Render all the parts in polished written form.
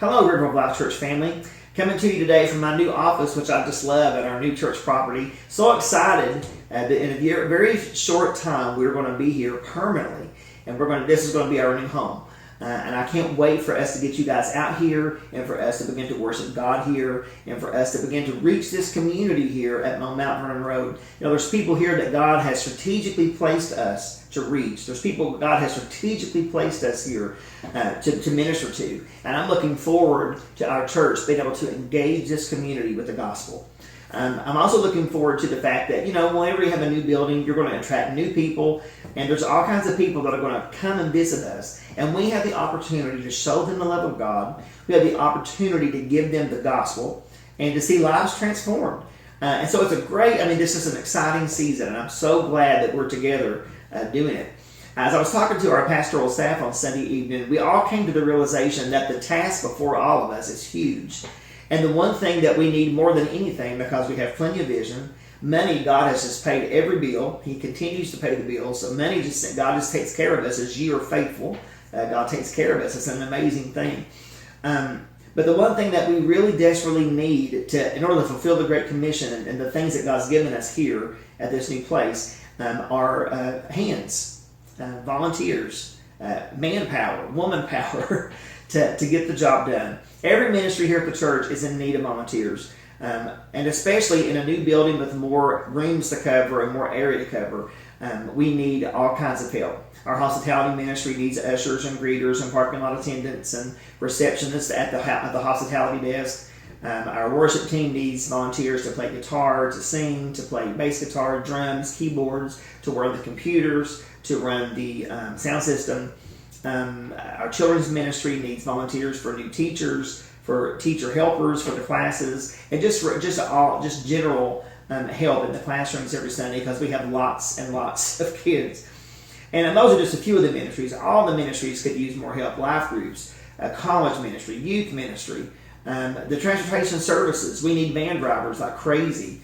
Hello, River of Life Church family. Coming to you today from my new office, which I just love, at our new church property. So excited that in a very short time we're going to be here permanently, and this is going to be our new home. And I can't wait for us to get you guys out here and for us to begin to worship God here and for us to begin to reach this community here at Mount Vernon Road. You know, there's people here that God has strategically placed us to reach. There's people God has strategically placed us here to minister to. And I'm looking forward to our church being able to engage this community with the gospel. I'm also looking forward to the fact that, whenever you have a new building, you're going to attract new people, and there's all kinds of people that are going to come and visit us. And we have the opportunity to show them the love of God. We have the opportunity to give them the gospel and to see lives transformed. And so it's this is an exciting season, and I'm so glad that we're together doing it. As I was talking to our pastoral staff on Sunday evening, we all came to the realization that the task before all of us is huge. And the one thing that we need more than anything, because we have plenty of vision, money, God has just paid every bill. He continues to pay the bills. So God just takes care of us as you are faithful. God takes care of us. It's an amazing thing. But the one thing that we really desperately need in order to fulfill the Great Commission and the things that God's given us here at this new place are hands, volunteers, manpower, woman power to get the job done. Every ministry here at the church is in need of volunteers, and especially in a new building with more rooms to cover and more area to cover, we need all kinds of help. Our hospitality ministry needs ushers and greeters and parking lot attendants and receptionists at the hospitality desk. Our worship team needs volunteers to play guitar, to sing, to play bass guitar, drums, keyboards, to run the computers, to run the sound system. Our children's ministry needs volunteers for new teachers, for teacher helpers for the classes, and just general help in the classrooms every Sunday, because we have lots and lots of kids. And those are just a few of the ministries. All the ministries could use more help. Life groups, college ministry, youth ministry, the transportation services. We need van drivers like crazy.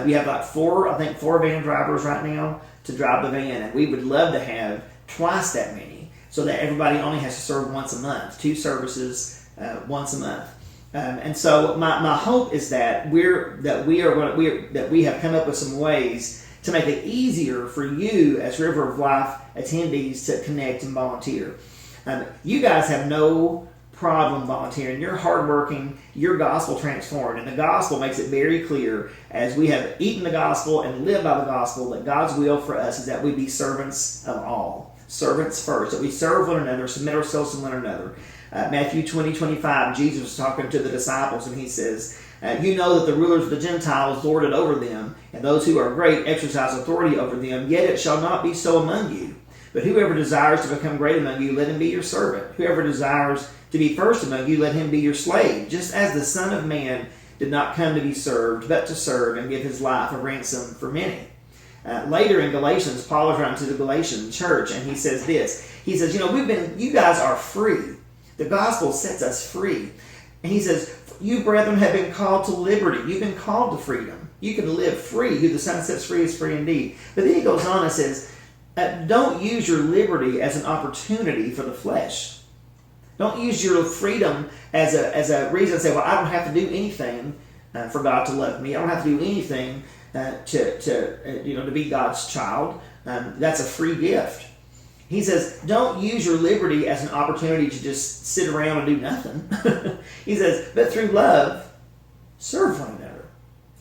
We have four van drivers right now to drive the van, and we would love to have twice that many, so that everybody only has to serve once a month, 2 services once a month. And so my hope is that we have come up with some ways to make it easier for you as River of Life attendees to connect and volunteer. You guys have no problem volunteering. You're hardworking, you're gospel transformed, and the gospel makes it very clear, as we have eaten the gospel and lived by the gospel, that God's will for us is that we be servants of all. Servants first, that we serve one another, submit ourselves to one another. Matthew 20:25, Jesus was talking to the disciples, and he says, you know that the rulers of the Gentiles lord it over them, and those who are great exercise authority over them, yet it shall not be so among you. But whoever desires to become great among you, let him be your servant. Whoever desires to be first among you, let him be your slave, just as the Son of Man did not come to be served, but to serve and give his life a ransom for many. Later in Galatians, Paul is writing to the Galatian church, and he says this. He says, you guys are free. The gospel sets us free. And he says, you brethren have been called to liberty. You've been called to freedom. You can live free. Who the Son sets free is free indeed. But then he goes on and says, don't use your liberty as an opportunity for the flesh. Don't use your freedom as a reason to say, well, I don't have to do anything for God to love me. I don't have to do anything to be God's child. That's a free gift. He says, don't use your liberty as an opportunity to just sit around and do nothing. He says, but through love, serve one another.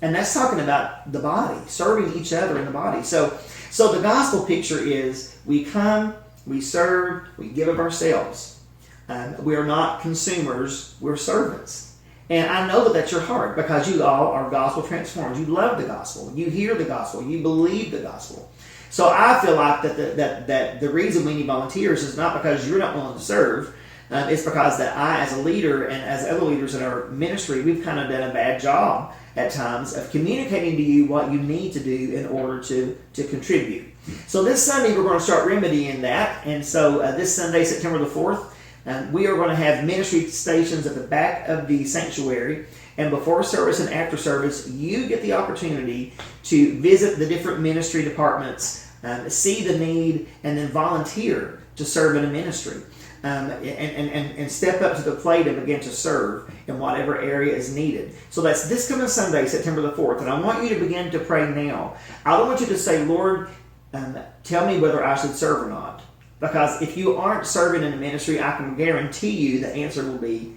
And that's talking about the body, serving each other in the body. So the gospel picture is we come, we serve, we give of ourselves. We are not consumers, we're servants. And I know that that's your heart, because you all are gospel transformed. You love the gospel. You hear the gospel. You believe the gospel. So I feel like that the reason we need volunteers is not because you're not willing to serve. It's because that I, as a leader, and as other leaders in our ministry, we've kind of done a bad job at times of communicating to you what you need to do in order to contribute. So this Sunday, we're going to start remedying that. And so this Sunday, September the 4th, we are going to have ministry stations at the back of the sanctuary. And before service and after service, you get the opportunity to visit the different ministry departments, see the need, and then volunteer to serve in a ministry. and step up to the plate and begin to serve in whatever area is needed. So that's this coming Sunday, September the 4th. And I want you to begin to pray now. I don't want you to say, Lord, tell me whether I should serve or not. Because if you aren't serving in the ministry, I can guarantee you the answer will be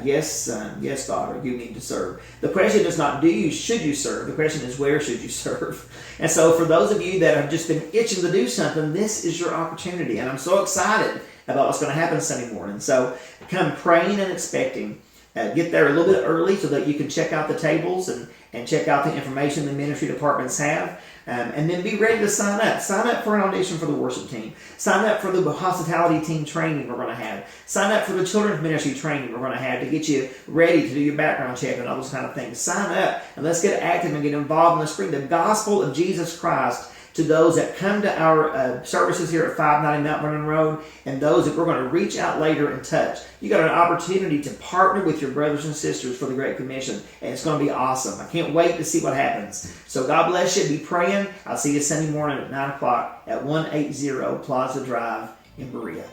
yes, son, yes, daughter, you need to serve. The question is not should you serve? The question is where should you serve? And so for those of you that have just been itching to do something, this is your opportunity. And I'm so excited about what's going to happen Sunday morning. So come praying and expecting. Get there a little bit early so that you can check out the tables and check out the information the ministry departments have. And then be ready to sign up. Sign up for an audition for the worship team. Sign up for the hospitality team training we're going to have. Sign up for the children's ministry training we're going to have to get you ready to do your background check and all those kind of things. Sign up and let's get active and get involved and let's bring the gospel of Jesus Christ to those that come to our services here at 590 Mount Vernon Road and those that we're going to reach out later and touch. You got an opportunity to partner with your brothers and sisters for the Great Commission, and it's going to be awesome. I can't wait to see what happens. So God bless you. Be praying. I'll see you Sunday morning at 9 o'clock at 180 Plaza Drive in Berea.